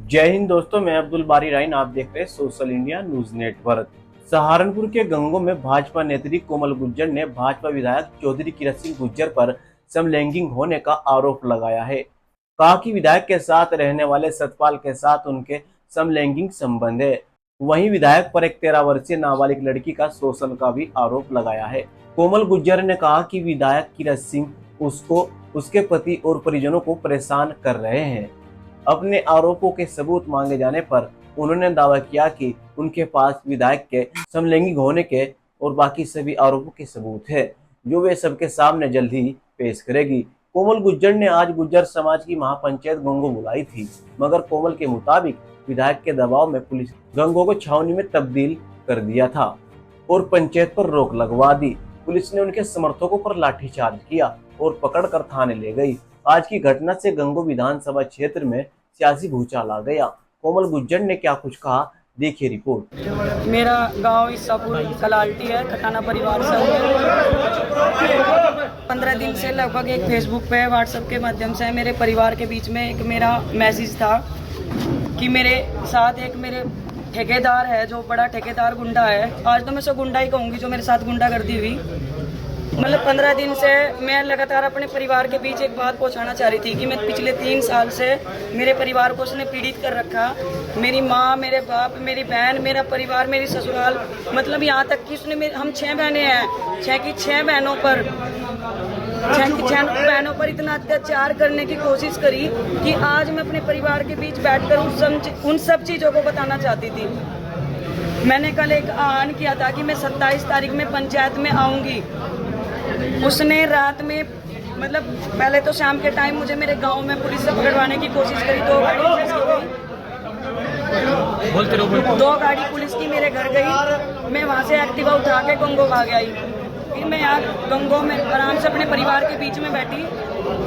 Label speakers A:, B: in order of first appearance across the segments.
A: जय हिंद दोस्तों, मैं अब्दुल बारी राइन। आप देख रहे हैं social India news network. Saharanpur के गंगों में भाजपा नेत्री कोमल गुर्जर ने भाजपा विधायक चौधरी किरत सिंह गुर्जर पर समलैंगिक होने का आरोप लगाया है। कहा कि विधायक के साथ रहने वाले सतपाल के साथ उनके समलैंगिक संबंध है। वहीं विधायक पर एक 13 वर्षीय नाबालिग लड़की का शोषण का भी आरोप लगाया है। कोमल गुर्जर ने कहा कि विधायक किरत सिंह उसको, उसके पति और परिजनों को परेशान कर रहे हैं। अपने आरोपों के सबूत मांगे जाने पर उन्होंने दावा किया कि उनके पास विधायक के समलैंगिक होने के और बाकी सभी आरोपों के सबूत है, जो वे सबके सामने जल्द ही पेश करेगी। कोमल गुर्जर ने आज गुर्जर समाज की महापंचायत गंगो बुलाई थी, मगर कोमल के मुताबिक विधायक के दबाव में पुलिस गंगो को छावनी में तब्दील कर दिया था और पंचायत पर रोक लगवा दी। पुलिस ने उनके समर्थकों पर लाठीचार्ज किया और पकड़कर थाने ले गई। आज की घटना से गंगो विधानसभा क्षेत्र में सियासी भूचाल आ गया। कोमल गुर्जर ने क्या कुछ कहा, देखिए रिपोर्ट।
B: मेरा गांव ईसापुर कलाल्टी है, खटाना परिवार से 15 दिन से लगभग एक फेसबुक पे व्हाट्सएप के माध्यम से मेरे परिवार के बीच में एक मेरा मैसेज था कि मेरे साथ एक मेरे ठेकेदार है, जो बड़ा ठेकेदार गुंडा है। आज तो मैं उसे गुंडा ही कहूँगी, जो मेरे साथ गुंडागर्दी हुई। मतलब 15 दिन से मैं लगातार अपने परिवार के बीच एक बात पहुंचाना चाह रही थी कि मैं पिछले 3 साल से मेरे परिवार को उसने पीड़ित कर रखा। मेरी माँ, मेरे बाप, मेरी बहन, मेरा परिवार, मेरी ससुराल, मतलब यहाँ तक कि उसने हम 6 बहनें हैं, 6 की 6 बहनों पर 6 बहनों पर इतना अत्याचार करने की कोशिश करी कि आज मैं अपने परिवार के बीच बैठकर उन सब चीज़ों को बताना चाहती थी। मैंने कल एक आह्वान किया था कि मैं 27 तारीख में पंचायत में आऊँगी। उसने रात में, मतलब पहले तो शाम के टाइम मुझे मेरे गांव में पुलिस से पकड़वाने की कोशिश करी। 2 गाड़ी पुलिस की गई, 2 गाड़ी पुलिस की मेरे घर गई। मैं वहां से एक्टिवा उठा के गंगो भाग आई। फिर मैं यहाँ गंगो में आराम से अपने परिवार के बीच में बैठी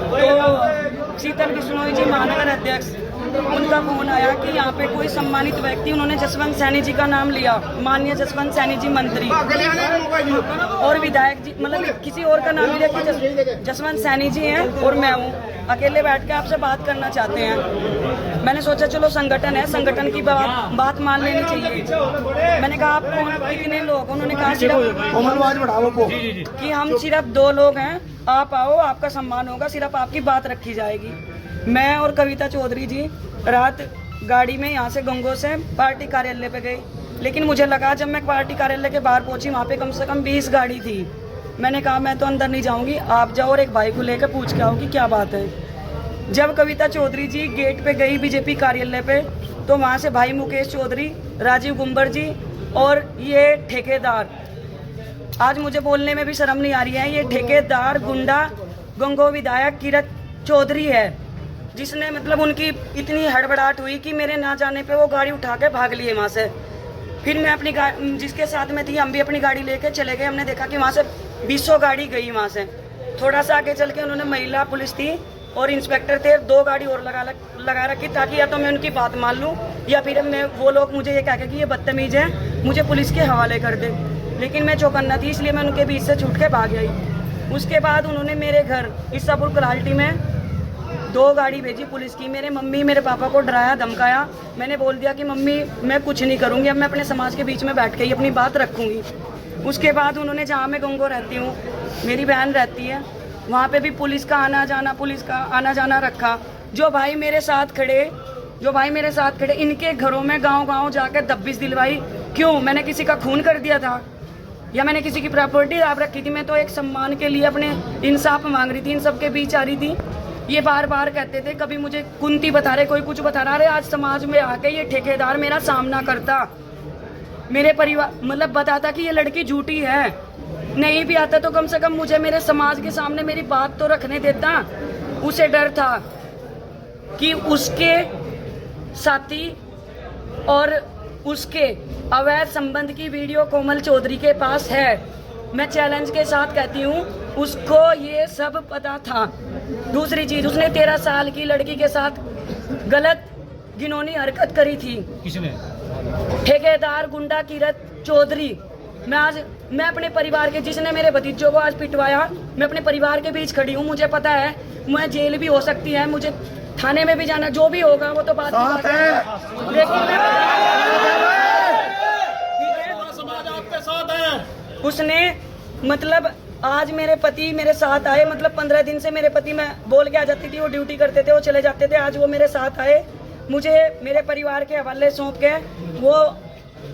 B: तो शीतल बिश्नोई जी, महानगर अध्यक्ष, उनका फोन आया कि यहाँ पे कोई सम्मानित व्यक्ति, उन्होंने जसवंत सैनी जी का नाम लिया, माननीय जसवंत सैनी जी मंत्री और विधायक जी, मतलब किसी और का नाम लिया कि जसवंत सैनी जी हैं और मैं हूँ, अकेले बैठ के आपसे बात करना चाहते हैं। मैंने सोचा चलो संगठन है, संगठन की बात मान लेनी चाहिए। मैंने कहा आप कौन, कितने लोग? उन्होंने कहा कि हम सिर्फ 2 लोग हैं, आप आओ, आपका सम्मान होगा, सिर्फ आपकी बात रखी जाएगी। मैं और कविता चौधरी जी रात गाड़ी में यहाँ से गंगो से पार्टी कार्यालय पे गए, लेकिन मुझे लगा जब मैं पार्टी कार्यालय के बाहर पहुंची वहाँ पे कम से कम 20 गाड़ी थी। मैंने कहा मैं तो अंदर नहीं जाऊंगी, आप जाओ और एक भाई को लेकर पूछ के आओ कि क्या बात है। जब कविता चौधरी जी गेट पे गई बीजेपी कार्यालय पे, तो वहाँ से भाई मुकेश चौधरी, राजीव गुंबर जी और ये ठेकेदार, आज मुझे बोलने में भी शर्म नहीं आ रही है, ये ठेकेदार गुंडा गंगो विधायक किरत चौधरी है, जिसने मतलब उनकी इतनी हड़बड़ाहट हुई कि मेरे ना जाने पे वो गाड़ी उठा के भाग लिए वहाँ से। फिर मैं अपनी जिसके साथ में थी, हम भी अपनी गाड़ी लेके चले गए। हमने देखा कि वहाँ से 200 गाड़ी गई। वहाँ से थोड़ा सा आगे चल के उन्होंने महिला पुलिस थी और इंस्पेक्टर थे, 2 गाड़ी और लगा रखी, ताकि या तो मैं उनकी बात मान लूँ या फिर मैं वो लोग मुझे ये कह के कि ये बदतमीज है, मुझे पुलिस के हवाले कर दे। लेकिन मैं चौकन्ना थी, इसलिए मैं उनके बीच से छूट के भाग आई। उसके बाद उन्होंने मेरे घर ईसापुर कलाल्टी में 2 गाड़ी भेजी पुलिस की। मेरे मम्मी मेरे पापा को डराया धमकाया। मैंने बोल दिया कि मम्मी मैं कुछ नहीं करूँगी, अब मैं अपने समाज के बीच में बैठ के ही अपनी बात रखूँगी। उसके बाद उन्होंने, जहाँ मैं गंगो रहती हूँ, मेरी बहन रहती है, वहाँ पे भी पुलिस का आना जाना रखा। जो भाई मेरे साथ खड़े इनके घरों में गाँव जाकर दब्बिश दिलवाई। क्यों? मैंने किसी का खून कर दिया था या मैंने किसी की प्रॉपर्टी आप रखी थी? मैं तो एक सम्मान के लिए अपने इंसाफ मांग रही थी, इन सबके बीच आ रही थी। ये बार बार कहते थे, कभी मुझे कुंती बता रहे, कोई कुछ बता रहा है। आज समाज में आके ये ठेकेदार मेरा सामना करता, मेरे परिवार मतलब बताता कि ये लड़की झूठी है। नहीं भी आता तो कम से कम मुझे मेरे समाज के सामने मेरी बात तो रखने देता। उसे डर था कि उसके साथी और उसके अवैध संबंध की वीडियो कोमल चौधरी के पास है। मैं चैलेंज के साथ कहती हूँ, उसको ये सब पता था। दूसरी चीज, उसने 13 साल की लड़की के साथ गलत घिनौनी हरकत करी थी।
C: किसने?
B: ठेकेदार गुंडा किरत चौधरी। मैं अपने परिवार के, जिसने मेरे भतीजों को आज पिटवाया, मैं अपने परिवार के बीच खड़ी हूँ। मुझे पता है मैं जेल भी हो सकती है, मुझे थाने में भी जाना, जो भी होगा वो तो बात की बात है। लेकिन
C: समाज आपके साथ है।
B: उसने मतलब आज मेरे पति मेरे साथ आए, मतलब 15 दिन से मेरे पति, मैं बोल के आ जाती थी, वो ड्यूटी करते थे, वो चले जाते थे, आज वो मेरे साथ आए, मुझे मेरे परिवार के हवाले सौंप के वो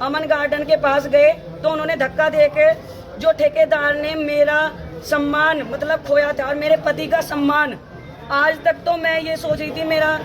B: अमन गार्डन के पास गए, तो उन्होंने धक्का दे के, जो ठेकेदार ने मेरा सम्मान मतलब खोया था और मेरे पति का सम्मान, आज तक तो मैं ये सोच रही थी मेरा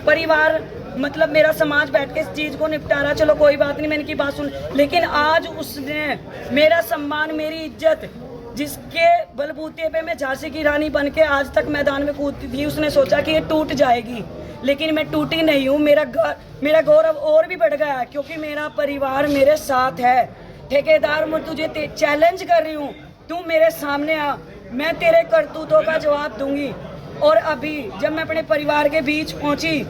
B: परिवार मतलब मेरा समाज बैठ के इस चीज को निपटा रहा, चलो कोई बात नहीं, मैंने की बात सुन, लेकिन आज उसने मेरा सम्मान, मेरी इज्जत, जिसके बलबूते पे मैं झांसी की रानी बन के आज तक मैदान में कूदती थी, उसने सोचा कि ये टूट जाएगी, लेकिन मैं टूटी नहीं हूँ। मेरा गौरव और भी बढ़ गया है क्योंकि मेरा परिवार मेरे साथ है। ठेकेदार, मैं तुझे चैलेंज कर रही हूँ, तू मेरे सामने आ, मैं तेरे करतूतों का जवाब दूंगी। और अभी जब मैं अपने परिवार के बीच पहुंची,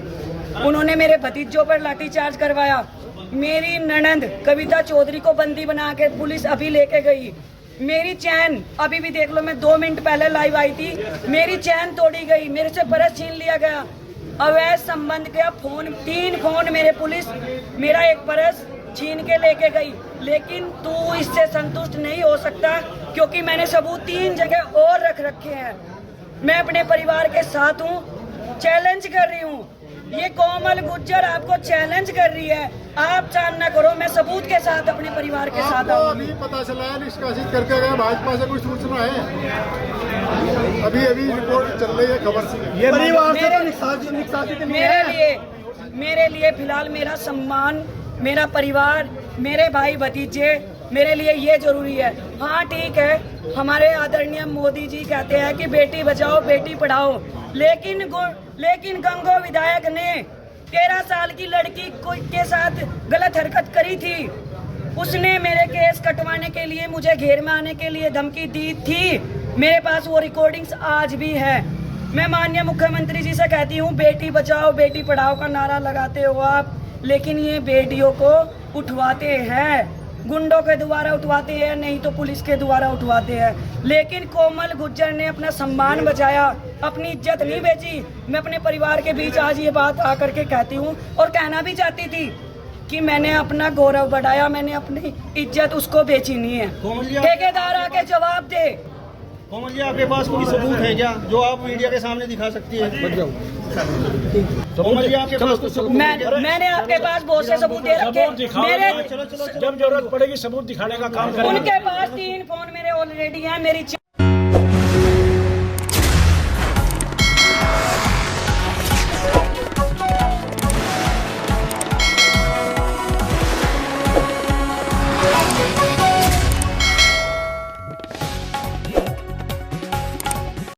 B: उन्होंने मेरे भतीजों पर लाठीचार्ज करवाया, मेरी ननंद कविता चौधरी को बंदी बना के पुलिस अभी लेके गई, मेरी चैन अभी भी देख लो, मैं 2 मिनट पहले लाइव आई थी, मेरी चैन तोड़ी गई, मेरे से पर्स छीन लिया गया, अवैध संबंध का फोन, 3 फोन मेरे पुलिस, मेरा एक पर्स छीन के लेके गई। लेकिन तू इससे संतुष्ट नहीं हो सकता क्योंकि मैंने सबूत 3 जगह और रख रखे हैं। मैं अपने परिवार के साथ हूँ, चैलेंज कर रही हूँ, ये कोमल गुज्जर आपको चैलेंज कर रही है, आप सामना करो, मैं सबूत के साथ अपने परिवार के साथ आऊँ।
D: अभी पता चला है निष्कासित करके गए, भाजपा से कोई सूचना है? अभी रिपोर्ट चल रही है खबर से।
C: ये परिवार से तो निष्कासित नहीं है।
B: मेरे लिए फिलहाल मेरा सम्मान, मेरा परिवार, मेरे भाई भतीजे, मेरे लिए ये जरूरी है। हाँ ठीक है, हमारे आदरणीय मोदी जी कहते हैं कि बेटी बचाओ बेटी पढ़ाओ, लेकिन गंगो विधायक ने 13 साल की लड़की के साथ गलत हरकत करी थी, उसने मेरे केस कटवाने के लिए, मुझे घेर में आने के लिए धमकी दी थी, मेरे पास वो रिकॉर्डिंग्स आज भी है। मैं माननीय मुख्यमंत्री जी से कहती हूँ, बेटी बचाओ बेटी पढ़ाओ का नारा लगाते हो आप, लेकिन ये बेटियों को उठवाते हैं, गुंडों के द्वारा उठवाते हैं, नहीं तो पुलिस के द्वारा उठवाते हैं। लेकिन कोमल गुज्जर ने अपना सम्मान बचाया, अपनी इज्जत नहीं बेची। मैं अपने परिवार के बीच आज ये बात आकर के कहती हूँ और कहना भी चाहती थी कि मैंने अपना गौरव बढ़ाया, मैंने अपनी इज्जत उसको बेची नहीं है। ठेकेदार आके जवाब दे।
C: कोमल जी, आपके पास कोई सबूत है क्या जो आप मीडिया के सामने दिखा सकती है? कोमल जी, आपके पास कुछ सबूत है?
B: मैंने आपके पास बहुत से सबूत दे रखे, मेरे
C: जब जरूरत पड़ेगी सबूत दिखाने का काम करेंगे।
B: उनके पास 3 फोन मेरे ऑलरेडी हैं, मेरी